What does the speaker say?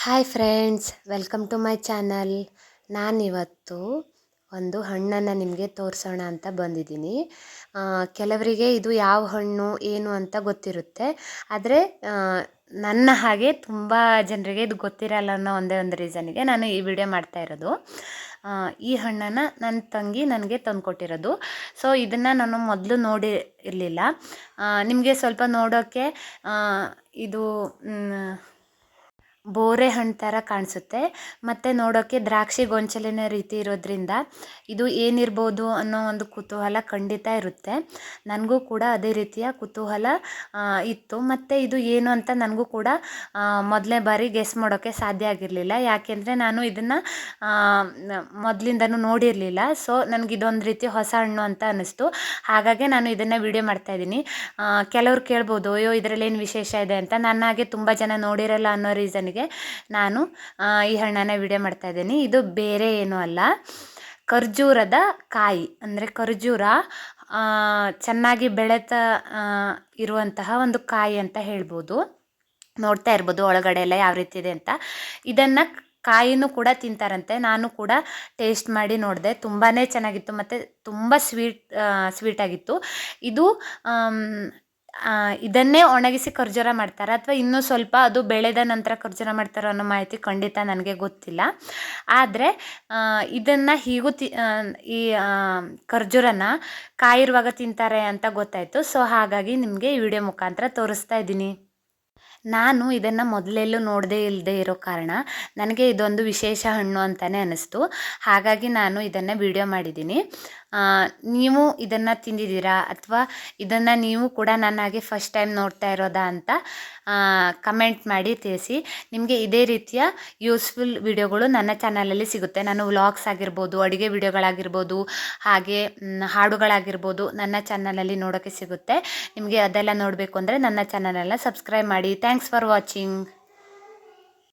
Hi friends, welcome to my channel. ನಾನಿವತ್ತು ಒಂದು ಹಣ್ಣನ್ನು ನಿಮಗೆ ತೋರಿಸೋಣ ಅಂತ ಬಂದಿದ್ದೀನಿ. ಕೆಲವರಿಗೆ ಇದು ಯಾವ ಹಣ್ಣು ಏನು ಅಂತ ಗೊತ್ತಿರುತ್ತೆ, ಆದರೆ ನನ್ನ ಹಾಗೆ ತುಂಬ ಜನರಿಗೆ ಇದು ಗೊತ್ತಿರಲ್ಲ ಅನ್ನೋ ಒಂದೇ ಒಂದು ರೀಸನ್ಗೆ ನಾನು ಈ ವಿಡಿಯೋ ಮಾಡ್ತಾ ಇರೋದು. ಈ ಹಣ್ಣನ್ನು ನನ್ನ ತಂಗಿ ನನಗೆ ತಂದುಕೊಟ್ಟಿರೋದು. ಸೊ ಇದನ್ನು ನಾನು ಮೊದಲು ನೋಡಿ ಇರಲಿಲ್ಲ. ನಿಮಗೆ ಸ್ವಲ್ಪ ನೋಡೋಕ್ಕೆ ಇದು ಬೋರೆ ಹಣ್ಣು ಥರ ಕಾಣಿಸುತ್ತೆ, ಮತ್ತು ನೋಡೋಕ್ಕೆ ದ್ರಾಕ್ಷಿ ಗೊಂಚಲಿನ ರೀತಿ ಇರೋದ್ರಿಂದ ಇದು ಏನಿರ್ಬೋದು ಅನ್ನೋ ಒಂದು ಕುತೂಹಲ ಖಂಡಿತ ಇರುತ್ತೆ. ನನಗೂ ಕೂಡ ಅದೇ ರೀತಿಯ ಕುತೂಹಲ ಇತ್ತು. ಮತ್ತು ಇದು ಏನು ಅಂತ ನನಗೂ ಕೂಡ ಮೊದಲನೇ ಬಾರಿ ಗೆಸ್ ಮಾಡೋಕ್ಕೆ ಸಾಧ್ಯ ಆಗಿರಲಿಲ್ಲ, ಯಾಕೆಂದರೆ ನಾನು ಇದನ್ನು ಮೊದಲಿಂದನೂ ನೋಡಿರಲಿಲ್ಲ. ಸೊ ನನಗಿದೊಂದು ರೀತಿ ಹೊಸ ಹಣ್ಣು ಅಂತ ಅನ್ನಿಸ್ತು. ಹಾಗಾಗಿ ನಾನು ಇದನ್ನು ವಿಡಿಯೋ ಮಾಡ್ತಾಯಿದ್ದೀನಿ. ಕೆಲವ್ರು ಕೇಳ್ಬೋದು, ಅಯ್ಯೋ ಇದರಲ್ಲೇನು ವಿಶೇಷ ಇದೆ ಅಂತ. ನನ್ನಾಗೆ ತುಂಬ ಜನ ನೋಡಿರಲ್ಲ ಅನ್ನೋ ರೀಸನ್ಗೆ ನಾನು ಈ ಹಣ್ಣನ್ನು ವಿಡಿಯೋ ಮಾಡ್ತಾಯಿದ್ದೀನಿ. ಇದು ಬೇರೆ ಏನೂ ಅಲ್ಲ, ಖರ್ಜೂರದ ಕಾಯಿ. ಅಂದರೆ ಖರ್ಜೂರ ಚೆನ್ನಾಗಿ ಬೆಳೆತ ಇರುವಂತಹ ಒಂದು ಕಾಯಿ ಅಂತ ಹೇಳ್ಬೋದು. ನೋಡ್ತಾ ಇರ್ಬೋದು ಒಳಗಡೆ ಎಲ್ಲ ಯಾವ ರೀತಿ ಇದೆ ಅಂತ. ಇದನ್ನು ಕಾಯಿನೂ ಕೂಡ ತಿಂತಾರಂತೆ. ನಾನು ಕೂಡ ಟೇಸ್ಟ್ ಮಾಡಿ ನೋಡಿದೆ, ತುಂಬಾ ಚೆನ್ನಾಗಿತ್ತು ಮತ್ತು ತುಂಬ ಸ್ವೀಟಾಗಿತ್ತು. ಇದು ಇದನ್ನೇ ಒಣಗಿಸಿ ಖರ್ಜೂರ ಮಾಡ್ತಾರೆ, ಅಥವಾ ಇನ್ನೂ ಸ್ವಲ್ಪ ಅದು ಬೆಳೆದ ನಂತರ ಖರ್ಜೂರ ಮಾಡ್ತಾರೋ ಅನ್ನೋ ಮಾಹಿತಿ ಖಂಡಿತ ನನಗೆ ಗೊತ್ತಿಲ್ಲ. ಆದರೆ ಇದನ್ನು ಹೀಗೂ ಈ ಖರ್ಜೂರನ ಕಾಯಿರುವಾಗ ತಿಂತಾರೆ ಅಂತ ಗೊತ್ತಾಯಿತು. ಸೊ ಹಾಗಾಗಿ ನಿಮಗೆ ಈ ವಿಡಿಯೋ ಮುಖಾಂತರ ತೋರಿಸ್ತಾ ಇದ್ದೀನಿ. ನಾನು ಇದನ್ನು ಮೊದಲೆಲ್ಲೂ ನೋಡದೇ ಇಲ್ಲದೆ ಇರೋ ಕಾರಣ ನನಗೆ ಇದೊಂದು ವಿಶೇಷ ಹಣ್ಣು ಅಂತಲೇ ಅನ್ನಿಸ್ತು. ಹಾಗಾಗಿ ನಾನು ಇದನ್ನು ವಿಡಿಯೋ ಮಾಡಿದ್ದೀನಿ. ನೀವು ಇದನ್ನು ತಿಂದಿದ್ದೀರಾ, ಅಥವಾ ಇದನ್ನು ನೀವು ಕೂಡ ನನ್ನಾಗೆ ಫಸ್ಟ್ ಟೈಮ್ ನೋಡ್ತಾ ಇರೋದಾ ಅಂತ ಕಮೆಂಟ್ ಮಾಡಿ ತಿಳಿಸಿ. ನಿಮಗೆ ಇದೇ ರೀತಿಯ ಯೂಸ್ಫುಲ್ ವಿಡಿಯೋಗಳು ನನ್ನ ಚಾನಲಲ್ಲಿ ಸಿಗುತ್ತೆ. ನಾನು ವ್ಲಾಗ್ಸ್ ಆಗಿರ್ಬೋದು, ಅಡುಗೆ ವಿಡಿಯೋಗಳಾಗಿರ್ಬೋದು, ಹಾಗೆ ಹಾಡುಗಳಾಗಿರ್ಬೋದು ನನ್ನ ಚಾನಲಲ್ಲಿ ನೋಡೋಕ್ಕೆ ಸಿಗುತ್ತೆ. ನಿಮಗೆ ಅದೆಲ್ಲ ನೋಡಬೇಕು ಅಂದರೆ ನನ್ನ ಚಾನಲನ್ನು ಸಬ್ಸ್ಕ್ರೈಬ್ ಮಾಡಿ. Thanks for watching.